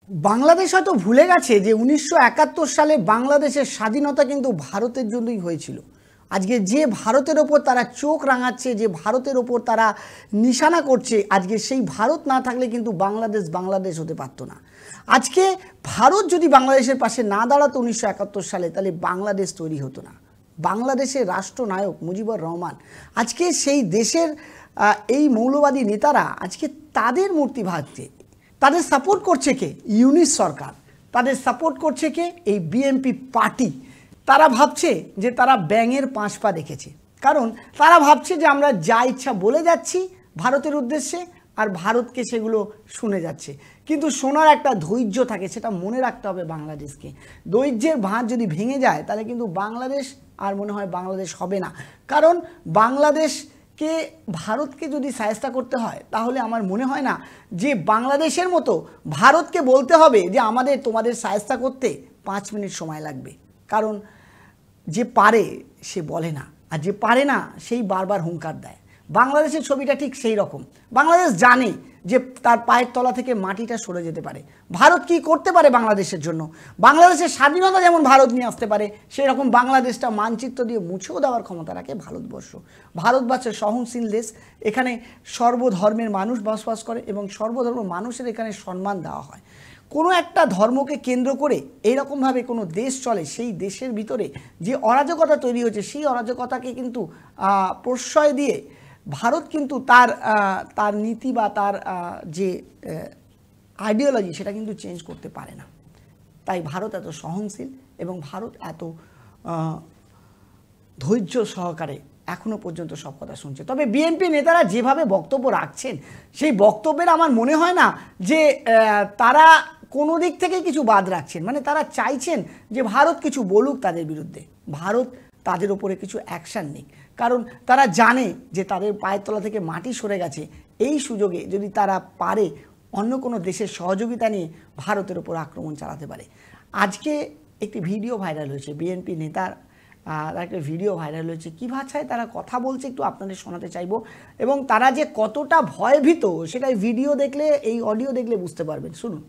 বাংলাদেশ হয়তো ভুলে গেছে যে 1971 সালে বাংলাদেশের স্বাধীনতা কিন্তু ভারতের জন্যই হয়েছিল। আজকে যে ভারতের ওপর তারা চোখ রাঙাচ্ছে, যে ভারতের ওপর তারা নিশানা করছে, আজকে সেই ভারত না থাকলে কিন্তু বাংলাদেশ হতে পারতো না। আজকে ভারত যদি বাংলাদেশের পাশে না দাঁড়াতো 1971 সালে, তাহলে বাংলাদেশ তৈরি হতো না। বাংলাদেশের রাষ্ট্রনায়ক মুজিবুর রহমান, আজকে সেই দেশের এই মৌলবাদী নেতারা আজকে তাদের মূর্তি ভাঙছে। তাদের সাপোর্ট করছে কে? ইউনিস সরকার। তাদের সাপোর্ট করছে কে? এই বিএনপি পার্টি। তারা ভাবছে যে তারা ব্যাঙের 5 পা দেখেছে, কারণ তারা ভাবছে যে আমরা যা ইচ্ছা বলে যাচ্ছি ভারতের উদ্দেশ্যে, আর ভারতকে সেগুলো শুনে যাচ্ছে। কিন্তু শোনার একটা ধৈর্য থাকে, সেটা মনে রাখতে হবে বাংলাদেশকে। ধৈর্যের ভাঁজ যদি ভেঙে যায়, তাহলে কিন্তু বাংলাদেশ আর মনে হয় বাংলাদেশ হবে না। কারণ বাংলাদেশকে ভারতকে যদি সায়স্তা করতে হয়, তাহলে আমার মনে হয় না যে বাংলাদেশের মতো ভারতকে বলতে হবে যে তোমাদের সায়স্তা করতে 5 মিনিট সময় লাগবে। কারণ যে পারে সে বলে না, আর যে পারে না সেই বারবার হুঙ্কার দেয়। বাংলাদেশের ছবিটা ঠিক সেই রকম। বাংলাদেশ জানে যে তার পায়ের তলা থেকে মাটিটা সরে যেতে পারে। ভারত কি করতে পারে বাংলাদেশের জন্য? বাংলাদেশের স্বাধীনতা যেমন ভারত নিয়ে আসতে পারে, সেই রকম বাংলাদেশটা মানচিত্র দিয়ে মুছেও দেওয়ার ক্ষমতা রাখে ভারতবর্ষ। ভারতবর্ষের সহনশীল দেশ, এখানে সর্বধর্মের মানুষ বসবাস করে এবং সর্বধর্ম মানুষের এখানে সম্মান দেওয়া হয়। কোনো একটা ধর্মকে কেন্দ্র করে এইরকমভাবে কোনো দেশ চলে, সেই দেশের ভিতরে যে অরাজকতা তৈরি হয়েছে, সেই অরাজকতাকে কিন্তু প্রশ্রয় দিয়ে ভারত কিন্তু তার নীতি বা তার যে আইডিওলজি, সেটা কিন্তু চেঞ্জ করতে পারে না। তাই ভারত এত সহনশীল এবং ভারত এত ধৈর্য সহকারে এখনও পর্যন্ত সব কথা শুনছে। তবে বিএনপি নেতারা যেভাবে বক্তব্য রাখছেন, সেই বক্তব্যের আমার মনে হয় না যে তারা কোনো দিক থেকে কিছু বাদ রাখছেন। মানে তারা চাইছেন যে ভারত কিছু বলুক তাদের বিরুদ্ধে, ভারত তাদের ওপরে কিছু অ্যাকশান নিক। কারণ তারা জানে যে তাদের পায়ের তলা থেকে মাটি সরে গেছে। এই সুযোগে যদি তারা পারে অন্য কোনো দেশের সহযোগিতা নিয়ে ভারতের ওপর আক্রমণ চালাতে পারে। আজকে একটি ভিডিও ভাইরাল হয়েছে, বিএনপি নেতার একটা ভিডিও ভাইরাল হয়েছে। কী ভাষায় তারা কথা বলছে একটু আপনাদের শোনাতে চাইবো, এবং তারা যে কতটা ভয়ভীত সেটাই ভিডিও দেখলে, এই অডিও দেখলে বুঝতে পারবেন। শুনুন।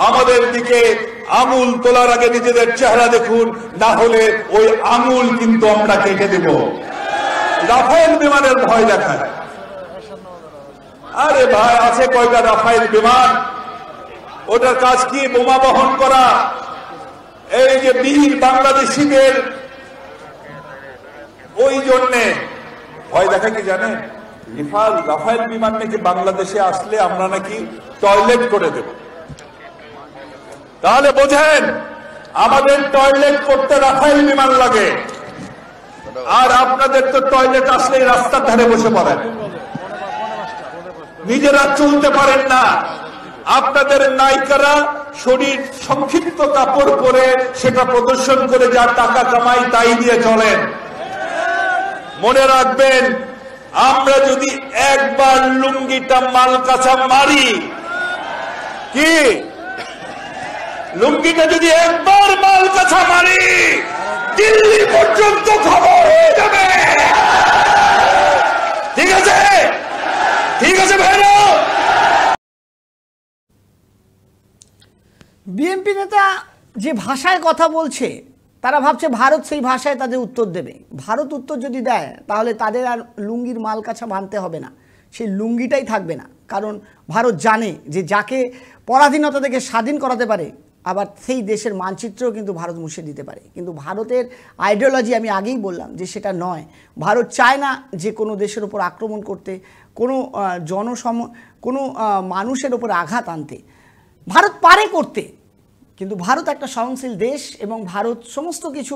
আমাদের দিকে আঙুল তোলার আগে নিজেদের চেহারা দেখুন, না হলে ওই আঙুল কিন্তু আমরা কেটে দেব। রাফায়েল বিমানের ভয় দেখায়। আরে ভাই, আছে কয়টা রাফায়েল বিমান? ওটার কাজ কি? বোমা বহন করা। এই যে বীর বাংলাদেশিদের ওই জন্যে ভয় দেখা কি জানেন? রাফায়েল বিমান নাকি বাংলাদেশে আসলে আমরা নাকি টয়লেট করে দেব। তাহলে বোঝেন, আমাদের টয়লেট করতে রাফায়েল বিমান লাগে, আর আপনাদের তো টয়লেট আসলে রাস্তার ধারে বসে পড়েন, নিজেরা চলতে পারেন না। আপনাদের নায়িকারা শরীর সংক্ষিপ্ত কাপড় পরে সেটা প্রদর্শন করে যা টাকা কামাই তাই দিয়ে চলেন। মনে রাখবেন, আমরা যদি একবার লুঙ্গিটা মালকাছা মারি, কি লুঙ্গিটা যদি একবার মালকাছা মারি, দিল্লি পর্যন্ত খবর হয়ে যাবে। ঠিক আছে? ঠিক আছে ভাইরা। বিএনপি নেতা যে ভাষায় কথা বলছে, তারা ভাবছে ভারত সেই ভাষায় তাদের উত্তর দেবে। ভারত উত্তর যদি দেয়, তাহলে তাদের আর লুঙ্গির মালকাছা বাঁধতে হবে না, সেই লুঙ্গিটাই থাকবে না। কারণ ভারত জানে যে যাকে পরাধীনতা থেকে স্বাধীন করাতে পারে, আবার সেই দেশের মানচিত্রও কিন্তু ভারত মুছে দিতে পারে। কিন্তু ভারতের আইডিওলজি আমি আগেই বললাম যে সেটা নয়। ভারত চায় না যে কোনো দেশের ওপর আক্রমণ করতে, কোনো মানুষের ওপর আঘাত আনতে। ভারত পারে করতে, কিন্তু ভারত একটা সহনশীল দেশ এবং ভারত সমস্ত কিছু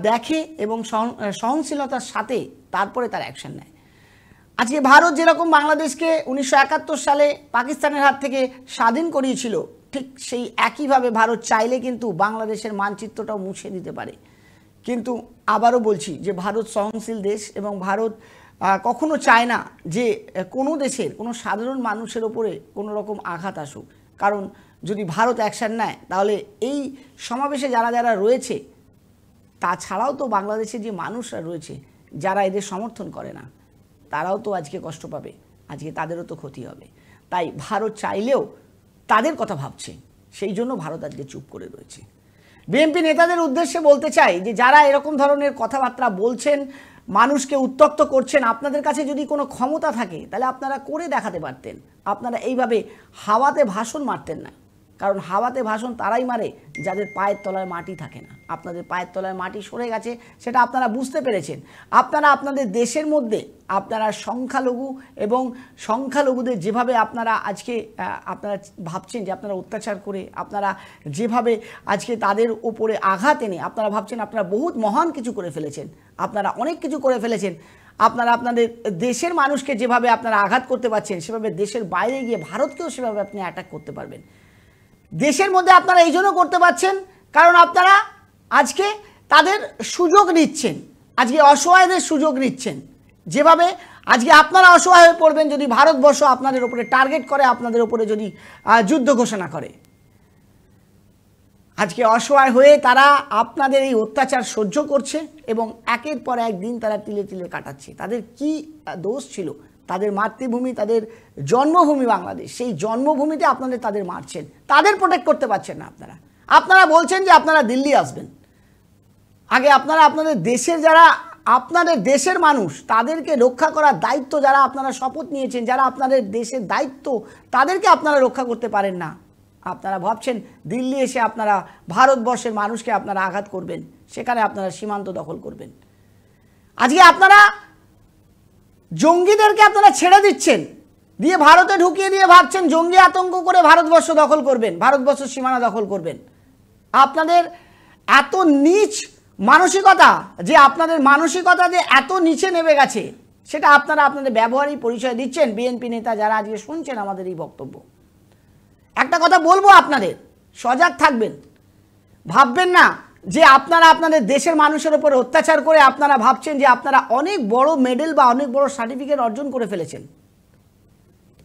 দেখে এবং সহনশীলতার সাথে তারপরে তার অ্যাকশন নেয়। আজকে ভারত যেরকম বাংলাদেশকে 1971 সালে পাকিস্তানের হাত থেকে স্বাধীন করিয়েছিল, ঠিক সেই একইভাবে ভারত চাইলে কিন্তু বাংলাদেশের মানচিত্রটাও মুছে দিতে পারে। কিন্তু আবারও বলছি যে ভারত সহনশীল দেশ এবং ভারত কখনো চায় না যে কোনো দেশের কোনো সাধারণ মানুষের ওপরে কোনো রকম আঘাত আসুক। কারণ যদি ভারত অ্যাকশান নেয়, তাহলে এই সমাবেশে যারা যারা রয়েছে, তাছাড়াও তো বাংলাদেশে যে মানুষরা রয়েছে যারা এদের সমর্থন করে না, তারাও তো আজকে কষ্ট পাবে, আজকে তাদেরও তো ক্ষতি হবে। তাই ভারত চাইলেও তাদের কথা ভাবছে, সেই জন্য ভারত আজকে চুপ করে রয়েছে। বিএনপি নেতাদের উদ্দেশ্যে বলতে চাই যে যারা এরকম ধরনের কথাবার্তা বলছেন, মানুষকে উত্ত্যক্ত করছেন, আপনাদের কাছে যদি কোনো ক্ষমতা থাকে তাহলে আপনারা করে দেখাতে পারতেন। আপনারা এইভাবে হাওয়াতে ভাষণ মারতেন না, কারণ হাওয়াতে ভাষণ তারাই মারে যাদের পায়ের তলায় মাটি থাকে না। আপনাদের পায়ের তলায় মাটি সরে গেছে, সেটা আপনারা বুঝতে পেরেছেন। আপনারা আপনাদের দেশের মধ্যে আপনারা সংখ্যালঘু এবং সংখ্যালঘুদের যেভাবে আপনারা আজকে আপনারা ভাবছেন যে আপনারা অত্যাচার করে, আপনারা যেভাবে আজকে তাদের উপরে আঘাত এনে আপনারা ভাবছেন আপনারা বহুত মহান কিছু করে ফেলেছেন, আপনারা অনেক কিছু করে ফেলেছেন। আপনারা আপনাদের দেশের মানুষকে যেভাবে আপনারা আঘাত করতে পারছেন, সেভাবে দেশের বাইরে গিয়ে ভারতকেও সেভাবে আপনি অ্যাটাক করতে পারবেন। দেশের মধ্যে আপনারা এই জন্য করতে পারছেন কারণ আপনারা আজকে তাদের সুযোগ নিচ্ছেন, আজকে অসহায়দের সুযোগ নিচ্ছেন। যেভাবে আজকে আপনারা অসহায় হয়ে পড়বেন যদি ভারতবর্ষ আপনাদের উপরে টার্গেট করে, আপনাদের উপরে যদি যুদ্ধ ঘোষণা করে। আজকে অসহায় হয়ে তারা আপনাদের এই অত্যাচার সহ্য করছে এবং একের পর এক দিন তারা তিলে তিলে কাটাচ্ছে। তাদের কি দোষ ছিল? তাদের মাতৃভূমি, তাদের জন্মভূমি বাংলাদেশ, সেই জন্মভূমিতে আপনাদের তাদের মারছেন, তাদের প্রোটেক্ট করতে পারছেন না। আপনারা বলছেন যে আপনারা দিল্লি আসবেন। আগে আপনারা আপনাদের দেশের যারা আপনাদের দেশের মানুষ তাদেরকে রক্ষা করার দায়িত্ব যারা আপনারা শপথ নিয়েছেন, যারা আপনাদের দেশের দায়িত্ব, তাদেরকে আপনারা রক্ষা করতে পারেন না। আপনারা ভাবছেন দিল্লি এসে আপনারা ভারতবর্ষের মানুষকে আপনারা আঘাত করবেন, সেখানে আপনারা সীমান্ত দখল করবেন। আজকে আপনারা জঙ্গিদেরকে আপনারা ছেড়ে দিচ্ছেন, দিয়ে ভারতে ঢুকিয়ে দিয়ে ভাবছেন জঙ্গি আতঙ্ক করে ভারতবর্ষ দখল করবেন, ভারতবর্ষের সীমানা দখল করবেন। আপনাদের এত নীচ মানসিকতা, যে আপনাদের মানসিকতা যে এত নিচে নেমে গেছে, সেটা আপনারা আপনাদের ব্যবহারই পরিচয় দিচ্ছেন। বিএনপি নেতা যারা আজকে শুনছেন আমাদের এই বক্তব্য, একটা কথা বলবো, আপনাদের সজাগ থাকবেন। ভাববেন না যে আপনারা আপনাদের দেশের মানুষের উপর অত্যাচার করে আপনারা ভাবছেন যে আপনারা অনেক বড় মেডেল বা অনেক বড় সার্টিফিকেট অর্জন করে ফেলেছেন।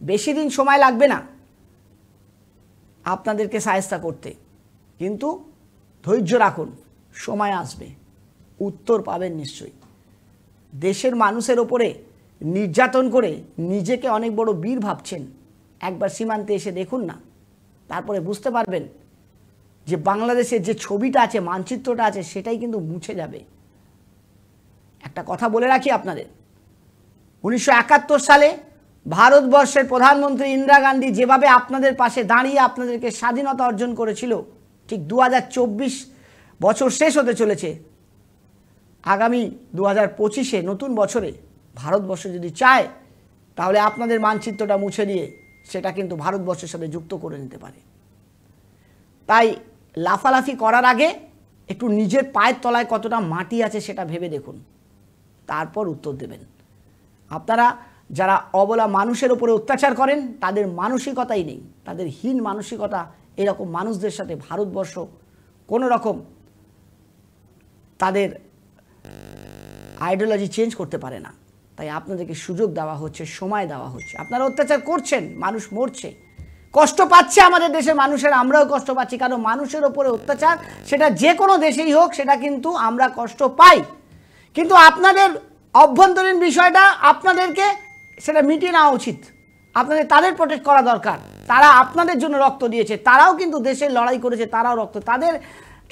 বেশি দিন সময় লাগবে না আপনাদেরকে সায়স্তা করতে, কিন্তু ধৈর্য রাখুন, সময় আসবে, উত্তর পাবেন নিশ্চয়ই। দেশের মানুষের ওপরে নির্যাতন করে নিজেকে অনেক বড় বীর ভাবছেন, একবার সীমান্তে এসে দেখুন না, তারপরে বুঝতে পারবেন যে বাংলাদেশের যে ছবিটা আছে, মানচিত্রটা আছে, সেটাই কিন্তু মুছে যাবে। একটা কথা বলে রাখি আপনাদের, 1971 সালে ভারতবর্ষের প্রধানমন্ত্রী ইন্দিরা গান্ধী যেভাবে আপনাদের পাশে দাঁড়িয়ে আপনাদেরকে স্বাধীনতা অর্জন করেছিল, ঠিক 2024 বছর শেষ হতে চলেছে, আগামী 2025-এ নতুন বছরে ভারতবর্ষ যদি চায় তাহলে আপনাদের মানচিত্রটা মুছে দিয়ে সেটা কিন্তু ভারতবর্ষের সাথে যুক্ত করে নিতে পারে। তাই লাফালাফি করার আগে একটু নিজের পায়ের তলায় কতটা মাটি আছে সেটা ভেবে দেখুন, তারপর উত্তর দেবেন। আপনারা যারা অবলা মানুষের উপরে অত্যাচার করেন তাদের মানসিকতাই নেই, তাদের হীন মানসিকতা, এরকম মানুষদের সাথে ভারতবর্ষ কোনো রকম তাদের আইডিওলজি চেঞ্জ করতে পারে না। তাই আপনাদেরকে সুযোগ দেওয়া হচ্ছে, সময় দেওয়া হচ্ছে। আপনারা অত্যাচার করছেন, মানুষ মরছে, কষ্ট পাচ্ছে আমাদের দেশের মানুষের, আমরাও কষ্ট পাচ্ছি, কারণ মানুষের ওপরে অত্যাচার সেটা যে কোনো দেশেই হোক সেটা কিন্তু আমরা কষ্ট পাই। কিন্তু আপনাদের অভ্যন্তরীণ বিষয়টা আপনাদেরকে সেটা মিটিয়ে নেওয়া উচিত। আপনাদের তাদের প্রোটেক্ট করা দরকার। তারা আপনাদের জন্য রক্ত দিয়েছে, তারাও কিন্তু দেশের লড়াই করেছে, তারাও রক্ত,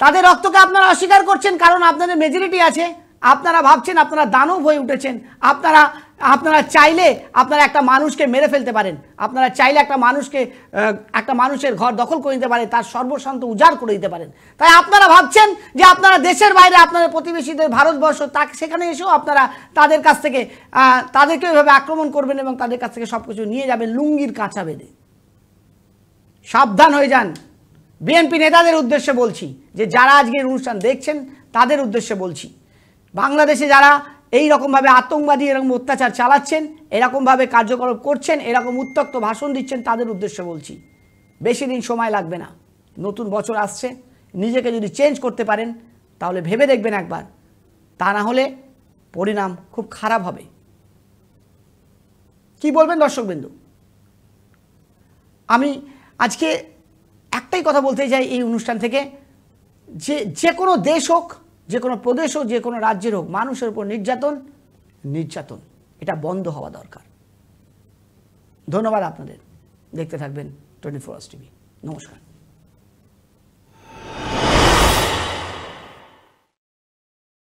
তাদের রক্তকে আপনারা অস্বীকার করছেন কারণ আপনাদের মেজরিটি আছে। আপনারা ভাবছেন আপনারা দানব হয়ে উঠেছেন, আপনারা চাইলে আপনারা একটা মানুষকে মেরে ফেলতে পারেন, আপনারা চাইলে একটা মানুষের ঘর দখল করে নিতে পারেন, তার সর্বশান্ত উজাড় করে দিতে পারেন। তাই আপনারা ভাবছেন যে আপনারা দেশের বাইরে আপনাদের প্রতিবেশীদের ভারতবর্ষ সেখানে এসেও আপনারা তাদের কাছ থেকে তাদেরকে ওইভাবে আক্রমণ করবেন এবং তাদের কাছ থেকে সব কিছু নিয়ে যাবেন লুঙ্গির কাঁচা বেঁধে। সাবধান হয়ে যান। বিএনপি নেতাদের উদ্দেশ্যে বলছি, যে যারা আজকের অনুষ্ঠান দেখছেন তাদের উদ্দেশ্যে বলছি, বাংলাদেশে যারা এই রকমভাবে আতঙ্কবাদী এরকম অত্যাচার চালাচ্ছেন, এরকমভাবে কার্যকলাপ করছেন, এরকম উত্তক্ত ভাষণ দিচ্ছেন, তাদের উদ্দেশ্যে বলছি, বেশি দিন সময় লাগবে না, নতুন বছর আসছে। নিজেকে যদি চেঞ্জ করতে পারেন তাহলে ভেবে দেখবেন একবার, তা না হলে পরিণাম খুব খারাপ হবে। কি বলবেন দর্শকবৃন্দ? আমি আজকে একটাই কথা বলতে চাই এই অনুষ্ঠান থেকে, যে কোনো দেশ হোক, যে কোনো প্রদেশ হোক, যে কোনো রাজ্যের হোক, মানুষের উপর নির্যাতন এটা বন্ধ হওয়া দরকার। ধন্যবাদ আপনাদের, দেখতে থাকবেন 24 আওয়ার্স টিভি। নমস্কার।